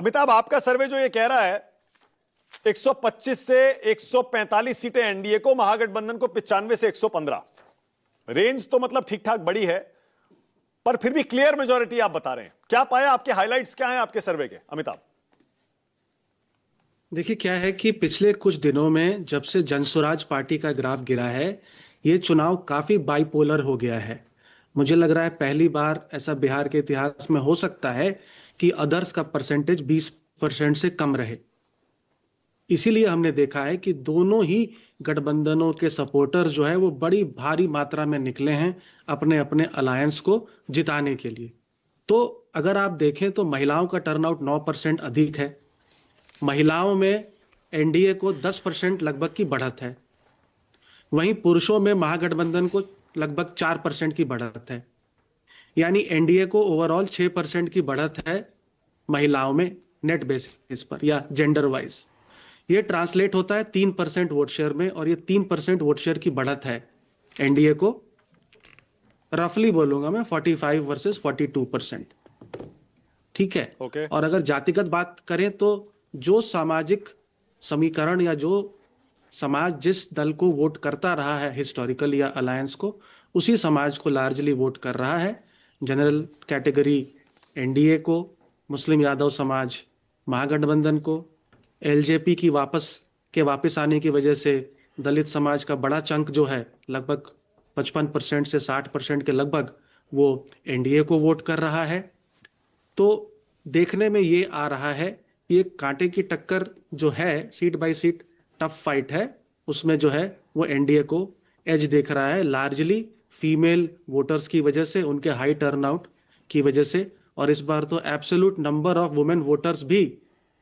अमिताभ, आपका सर्वे जो ये कह रहा है 125 से 145 सीटें एनडीए को, महागठबंधन को 95 से 115, रेंज तो मतलब ठीक ठाक बड़ी है, पर फिर भी क्लियर मेजॉरिटी आप बता रहे हैं। क्या पाया, आपके हाइलाइट्स क्या हैं आपके सर्वे के, अमिताभ? देखिए, क्या है कि पिछले कुछ दिनों में जब से जनसुराज पार्टी का ग्राफ गिरा है, ये चुनाव काफी बाइपोलर हो गया है। मुझे लग रहा है पहली बार ऐसा बिहार के इतिहास में हो सकता है कि अदर्स का परसेंटेज 20% से कम रहे। इसीलिए हमने देखा है कि दोनों ही गठबंधनों के सपोर्टर्स जो है वो बड़ी भारी मात्रा में निकले हैं अपने अपने अलायंस को जिताने के लिए। तो अगर आप देखें तो महिलाओं का टर्नआउट 9% अधिक है। महिलाओं में एनडीए को 10% लगभग की बढ़त है। वहीं पुरुषों में महागठबंधन को लगभग 4% की बढ़त है। यानी एनडीए को ओवरऑल 6% की बढ़त है महिलाओं में नेट बेसिस पर या जेंडर वाइज। ये ट्रांसलेट होता है 3% वोट शेयर में, और ये 3% वोट शेयर की बढ़त है एनडीए को, रफली बोलूंगा मैं 45 वर्सेस 42%। ठीक है। और अगर जातिगत बात करें तो जो सामाजिक समीकरण या जो समाज जिस दल को वोट करता रहा है हिस्टोरिकल या अलायंस को, उसी समाज को लार्जली वोट कर रहा है। जनरल कैटेगरी एनडीए को, मुस्लिम यादव समाज महागठबंधन को, एलजेपी की वापस आने की वजह से दलित समाज का बड़ा चंक जो है लगभग 55% से 60% के लगभग वो एनडीए को वोट कर रहा है। तो देखने में ये आ रहा है कि एक कांटे की टक्कर जो है, seat by seat tough fight है, उसमें जो है वो एनडीए को एज देख रहा है, लार्जली फीमेल वोटर्स की वजह से, उनके हाई टर्नआउट की वजह से। और इस बार तो absolute number of women voters भी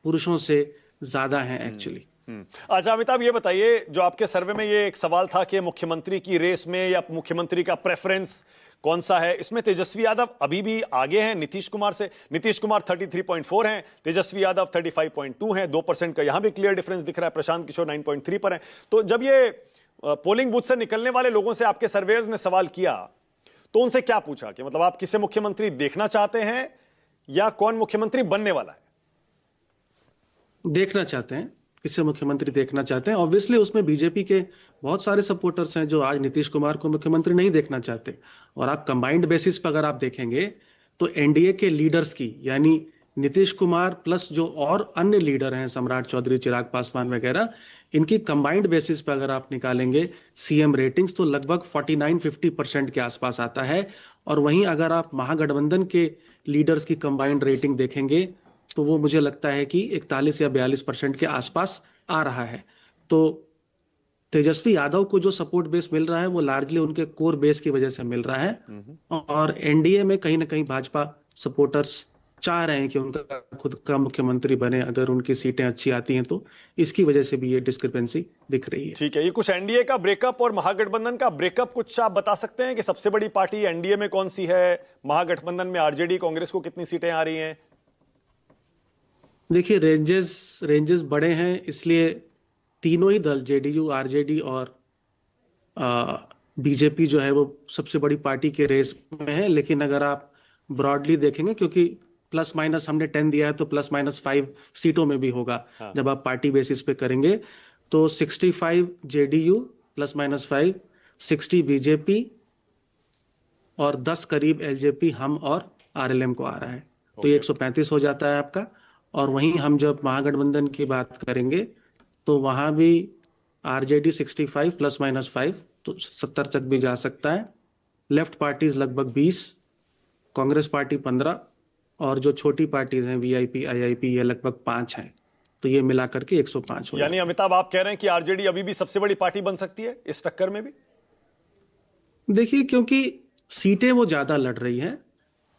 पुरुषों से ज्यादा हैं एक्चुअली। अच्छा अमिताभ, ये बताइए, जो आपके सर्वे में ये एक सवाल था कि मुख्यमंत्री की रेस में या मुख्यमंत्री का प्रेफरेंस कौन सा है, इसमें तेजस्वी यादव अभी भी आगे हैं नीतीश कुमार से। नीतीश कुमार 33.4 हैं, तेजस्वी यादव 35.2 हैं, 2% का यहां भी क्लियर डिफरेंस दिख रहा है। प्रशांत किशोर 9.3 पर हैं। तो जब ये पोलिंग बूथ से निकलने वाले लोगों से आपके सर्वेयर्स ने सवाल किया तो उनसे क्या पूछा कि मतलब आप किसे मुख्यमंत्री देखना चाहते हैं या कौन मुख्यमंत्री बनने वाला है? देखना चाहते हैं, किसे मुख्यमंत्री देखना चाहते हैं। ऑब्वियसली उसमें बीजेपी के बहुत सारे सपोर्टर्स हैं जो आज नीतीश कुमार को मुख्यमंत्री नहीं देखना चाहते। और आप कंबाइंड बेसिस पर अगर आप देखेंगे तो एनडीए के लीडर्स की, यानी नीतीश कुमार प्लस जो और अन्य लीडर हैं, सम्राट चौधरी, चिराग पासवान वगैरह, इनकी कंबाइंड बेसिस पर अगर आप निकालेंगे सीएम रेटिंग्स तो लगभग 49-50% के आसपास आता है। और वहीं अगर आप महागठबंधन के लीडर्स की कंबाइंड रेटिंग देखेंगे तो वो मुझे लगता है कि 41 या 42% के आसपास आ रहा है। तो तेजस्वी यादव को जो सपोर्ट बेस मिल रहा है वो लार्जली उनके कोर बेस की वजह से मिल रहा है। और एनडीए में कहीं ना कहीं भाजपा सपोर्टर्स चाह रहे हैं कि उनका खुद का मुख्यमंत्री बने, अगर उनकी सीटें अच्छी आती हैं तो। इसकी वजह से भी ये डिस्क्रिपेंसी दिख रही है। ठीक है, ये कुछ एनडीए का ब्रेकअप और महागठबंधन का ब्रेकअप कुछ आप बता सकते हैं कि सबसे बड़ी पार्टी एनडीए में कौन सी है, महागठबंधन में आरजेडी कांग्रेस को कितनी सीटें आ रही हैं? देखिए, रेंजेस बड़े हैं, इसलिए तीनों ही दल, जेडीयू, आरजेडी और बीजेपी जो है वो सबसे बड़ी पार्टी के रेस में है। लेकिन अगर आप ब्रॉडली देखेंगे, क्योंकि प्लस माइनस हमने 10 दिया है तो प्लस माइनस 5 सीटों में भी होगा। हाँ। जब आप पार्टी बेसिस पे करेंगे तो 65 जेडीयू प्लस माइनस 5, 60 बीजेपी और 10 करीब एलजेपी, हम और आरएलएम को आ रहा है। तो ये 135 हो जाता है आपका। और वहीं हम जब महागठबंधन की बात करेंगे तो वहां भी आरजेडी 65 प्लस माइनस 5, तो 70 तक भी जा सकता है। लेफ्ट पार्टीज लगभग 20, कांग्रेस पार्टी 15, और जो छोटी पार्टीज हैं वीआईपी, आईआईपी, ये लगभग 5 हैं। तो ये मिलाकर के 105 हो। यानी अमिताभ, आप कह रहे हैं कि आरजेडी अभी भी सबसे बड़ी पार्टी बन सकती है इस टक्कर में भी? देखिए, क्योंकि सीटें वो ज्यादा लड़ रही हैं,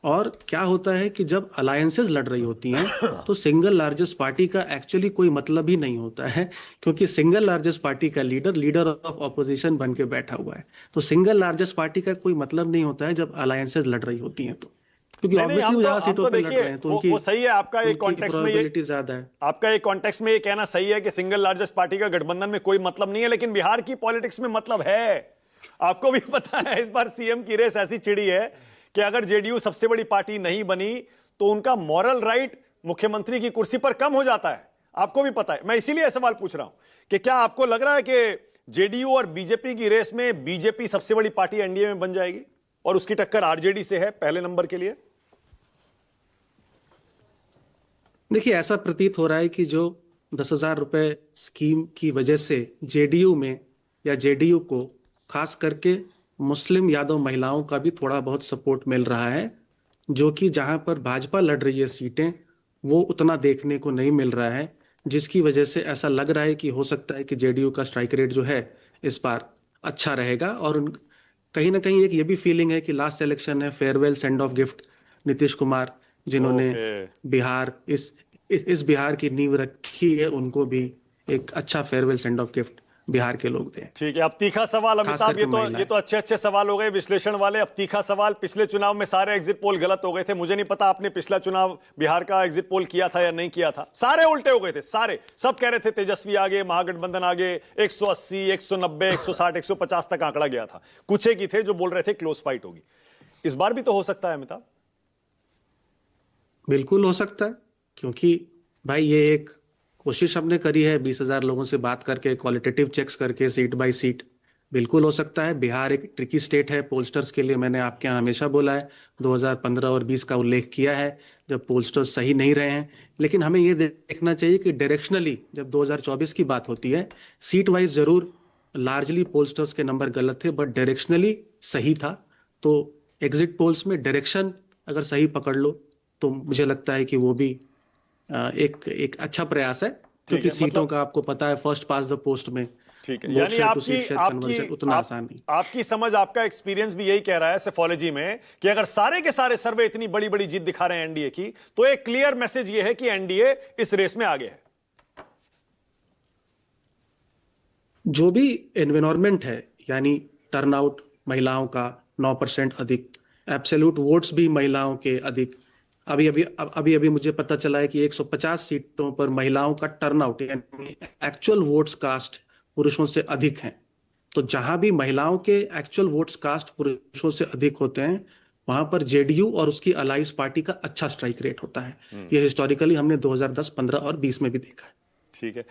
और क्या होता है कि जब अलायंसेस लड़ रही होती हैं तो सिंगल लार्जेस्ट पार्टी का एक्चुअली कोई मतलब ही नहीं होता है, क्योंकि सिंगल लार्जेस्ट पार्टी का लीडर ऑफ ऑपोजिशन बन के बैठा हुआ है। तो सिंगल लार्जेस्ट पार्टी का कोई मतलब नहीं होता है जब अलायंसेस लड़ रही होती हैं तो, क्योंकि ऑब्वियसली वो ज्यादा सीटों पे लड़ रहे हैं तो उनकी, वो सही है। आपका एक कॉन्टेक्स्ट में ये ज्यादा है, आपका एक कॉन्टेक्स्ट में ये कहना सही है कि सिंगल लार्जेस्ट पार्टी का गठबंधन में कोई मतलब नहीं है, लेकिन बिहार की पॉलिटिक्स में मतलब है। आपको भी पता है इस बार सीएम की रेस ऐसी चिड़ी है कि अगर जेडीयू सबसे बड़ी पार्टी नहीं बनी तो उनका मॉरल राइट मुख्यमंत्री की कुर्सी पर कम हो जाता है, आपको भी पता है, मैं इसीलिए यह सवाल पूछ रहा हूं कि क्या आपको लग रहा है कि जेडीयू और बीजेपी की रेस में बीजेपी सबसे बड़ी पार्टी एनडीए में बन जाएगी और उसकी टक्कर आरजेडी से है पहले नंबर के लिए? देखिए, ऐसा प्रतीत हो रहा है कि जो 10,000 रुपए स्कीम की वजह से जेडीयू में या जेडीयू को खास करके मुस्लिम यादव महिलाओं का भी थोड़ा बहुत सपोर्ट मिल रहा है, जो कि जहां पर भाजपा लड़ रही है सीटें, वो उतना देखने को नहीं मिल रहा है, जिसकी वजह से ऐसा लग रहा है कि हो सकता है कि जेडीयू का स्ट्राइक रेट जो है इस बार अच्छा रहेगा। और कहीं ना कहीं एक ये भी फीलिंग है कि लास्ट इलेक्शन है, farewell send off gift Nitish Kumar जिन्होंने ओके, बिहार इस बिहार की नींव रखी है, उनको भी एक अच्छा farewell send off gift Bihar के लोग दें। ठीक है। अब तीखा सवाल खास अमिताभ, करके ये महिलाएं। तो अच्छे अच्छे सवाल हो गए विश्लेषण वाले। अब तीखा सवाल, पिछले चुनाव में सारे एग्जिट पोल गलत हो गए थे, मुझे नहीं पता आपने पिछला चुनाव बिहार का एग्जिट पोल किया था या नहीं किया था, सारे उल्टे हो गए थे, सारे, सब कह रहे थे तेजस्वी आगे, महागठबंधन आगे, 180, 190, 160, 150 तक आंकड़ा गया था, कुछ एक ही थे जो बोल रहे थे क्लोज फाइट होगी। इस बार भी तो हो सकता है अमिताभ? बिल्कुल हो सकता है, क्योंकि भाई ये एक कोशिश हमने करी है 20,000 लोगों से बात करके, क्वालिटेटिव चेक्स करके, सीट बाय सीट। बिल्कुल हो सकता है। बिहार एक ट्रिकी स्टेट है पोलस्टर्स के लिए, मैंने आपके यहाँ हमेशा बोला है, 2015 और 20 का उल्लेख किया है जब पोलस्टर्स सही नहीं रहे हैं। लेकिन हमें ये देखना चाहिए कि डायरेक्शनली जब 2024 की बात होती है, सीट वाइज जरूर लार्जली पोलस्टर्स के नंबर गलत थे, बट डायरेक्शनली सही था। तो एग्जिट पोल्स में डायरेक्शन अगर सही पकड़ लो तो मुझे लगता है कि वो भी एक अच्छा प्रयास है, क्योंकि है, सीटों का आपको पता है फर्स्ट पास द पोस्ट में ठीक है, वोट यानी share to seat share conversion उतना आसान नहीं। आपकी समझ, आपका एक्सपीरियंस भी यही कह रहा है सेफोलॉजी में कि अगर सारे के सारे सर्वे इतनी बड़ी बड़ी जीत दिखा रहे हैं एनडीए की, तो एक क्लियर मैसेज यह है कि एनडीए इस रेस में आगे है। जो भी एनवायरनमेंट है, यानी टर्नआउट महिलाओं का 9% अधिक, एब्सोल्यूट वोट्स भी महिलाओं के अधिक, अभी मुझे पता चला है कि 150 सीटों पर महिलाओं का टर्नआउट यानी एक्चुअल वोट्स कास्ट पुरुषों से अधिक हैं। तो जहां भी महिलाओं के एक्चुअल वोट्स कास्ट पुरुषों से अधिक होते हैं, वहां पर जेडीयू और उसकी अलाइज पार्टी का अच्छा स्ट्राइक रेट होता है। ये हिस्टोरिकली हमने 2010, 15 और 20 में भी देखा है। ठीक है,